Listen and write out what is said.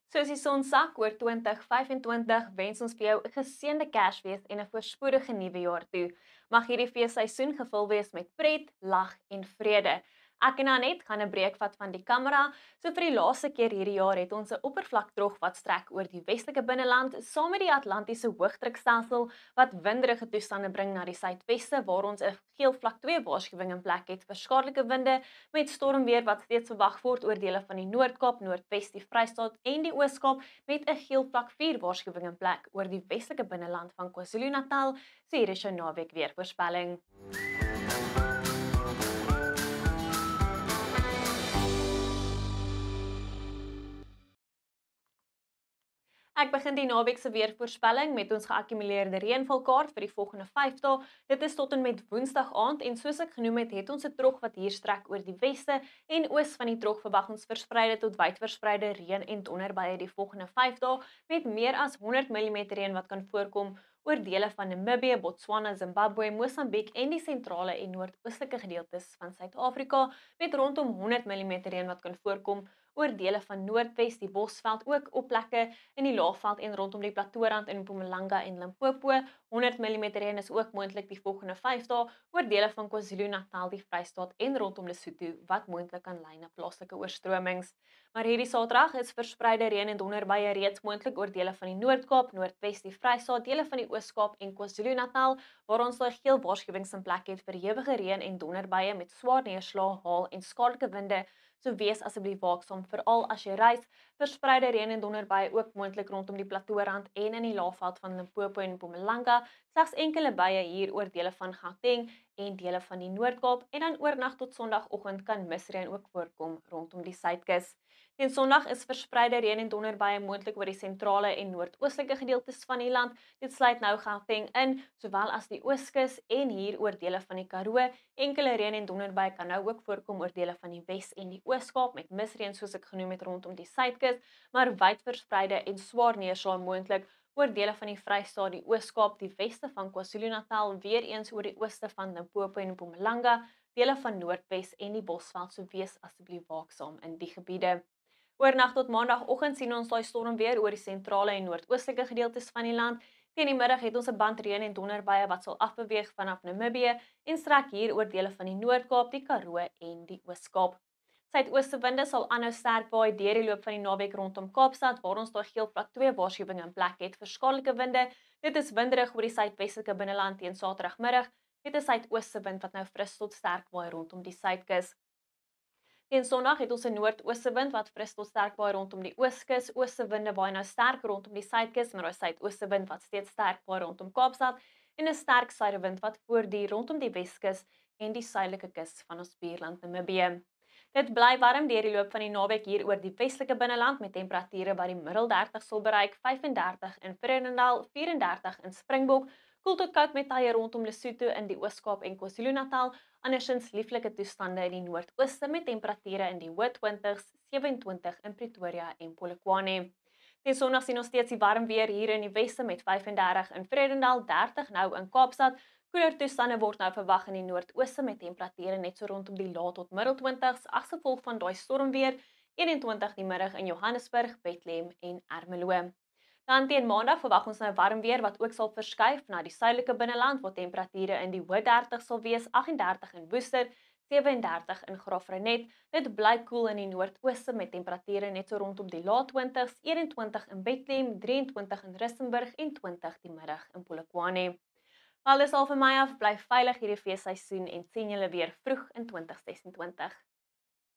Soos die son sak oor 2025 wens ons vir jou 'n geseënde Kersfees en 'n voorspoedige nuwe jaar toe. Mag hierdie feesseisoen gevul wees met pret, lag en vrede. Ek en Anet gaan 'n breek vat van die kamera. So vir die laaste keer hierdie jaar het ons 'n oppervlakdrog wat strek oor die westelike binneland saam met die Atlantiese hoëdrukstelsel wat winderige toestande bring na die suidweste waar ons 'n geel vlak 2 waarskuwing in plek het vir skadelike winde met stormweer wat steeds verwag word oor dele van die Noord-Kaap, Noordwes, die Vrystaat en die Oos-Kaap met 'n geel vlak 4 waarskuwing in plek oor die westelike binneland van KwaZulu-Natal. So hier is jou naweek weervoorspelling. Ek begin die naweek se weervoorspelling met ons geakkumuleerde reënvalkaart vir die volgende 5 dae. Dit is tot en met Woensdag aand en soos ek genoem het ons 'n trog wat hier strek oor die weste en oos van die trog verwag ons verspreide tot wyd verspreide reën en donderbuie die volgende 5 dae met meer as 100 mm reën wat kan voorkom oor dele van Namibië, Botswana, Zimbabwe, Mosambiek en die sentrale en noordoostelike gedeeltes van Suid-Afrika met rondom 100 mm reën wat kan voorkom oor dele van Noordwes, die Bosveld, ook op plekke in die Laagveld en rondom die Plateaurand in Mpumalanga en Limpopo. 100 mm reën is ook moontlik die volgende 5 dae oor dele van KwaZulu-Natal, die Vrystaat en rondom Lesotho wat moontlik kan lei na plaaslike oorstromings. Maar hierdie Saterdag is verspreide reën en donderbuie reeds moontlik oor dele van die Noord-Kaap, Noordwes, die Vrystaat, dele van die Oos-Kaap en KwaZulu-Natal waar ons daai geel waarskuwings in plek het vir ewige reën en donderbuie met swaar neerslae, haal en skadelike winde. So wees asseblief waaksaam veral as jy reis. Verspreide reën en donderbuie ook moontlik rondom die Plateaurand en in die Laagveld van Limpopo en Mpumalanga. Slegs enkele buie hier oor dele van Gauteng en dele van die Noord-Kaap en dan oornag tot Sondagoggend kan misreën ook voorkom rondom die Suidkus. Teen Sondag is verspreide reën en donderbuie moontlik oor die sentrale en noordoostelike gedeeltes van die land. Dit sluit nou Gauteng in, sowel as die Ooskus en hier oor dele van die Karoo. Enkele reën en donderbuie kan nou ook voorkom oor dele van die Wes en die Oos-Kaap met misreën soos ek genoem het rondom die Suidkus, maar wyd verspreide en swaar neerslae moontlik oor dele van die Vrystaat, die Oos-Kaap, die weste van KwaZulu-Natal, weer eens oor die ooste van Limpopo en Mpumalanga, dele van Noordwes en die Bosveld, so wees asseblief waaksaam in die gebiede. Oornag tot maandagooggend sien ons daai stormweer oor die sentrale en noordoostelike gedeeltes van die land. Teen die middag het ons 'n band reën en donderbuie wat sal afbeweeg vanaf Namibië en strek hier oor dele van die Noord-Kaap, die Karoo en die Oos-Kaap. Suidooste winde sal aanhou sterk waai deur die loop van die naweek rondom Kaapstad waar ons daai geel vlak 2 waarskuwing in plek het vir skadelike winde. Dit is winderig oor die suidwestelike binneland teen Saterdagmiddag met 'n suidooste wind wat nou fris tot sterk waai rondom die suidkus. Teen Sondag het ons 'n noordooste wind wat fris tot sterk waai rondom die ooskus. Ooste winde waai nou sterk rondom die suidkus, maar 'n suidooste wind wat steeds sterk waai rondom Kaapstad en 'n sterk suidewind wat voortduur rondom die Weskus en die suidelike kus van ons buurland Namibië. Dit bly warm deur die loop van die naweek hier oor die westelike binneland met temperature wat die middel 30 sal bereik, 35 in Vredendal, 34 in Springbok, koel tot koud met tye rondom Lesotho in die Oos-Kaap en KwaZulu-Natal, andersins lieflike toestande in die noordooste met temperature in die hoë 20s, 27 in Pretoria en Polokwane. Teen Sondag sien ons steeds die warm weer hier in die weste met 35 in Vredendal, 30 nou in Kaapstad. Koeler toestande word nou verwag in die noordooste met temperature net so rondom die lae tot middel 20s as gevolg van daai stormweer, 21 die middag in Johannesburg, Bethlehem en Ermelo. Dan teen Maandag verwag ons nou warm weer wat ook sal verskuif na die suidelike binneland waar temperature in die hoë 30 sal wees, 38 in Woester, 37 in Graafrenet. Dit bly koel in die noordooste met temperature net so rondom die lae 20s, 21 in Bethlehem, 23 in Rustenburg en 20 die middag in Polokwane. Alles al vir my af, bly veilig hierdie feesseisoen en sien julle weer vroeg in 2026.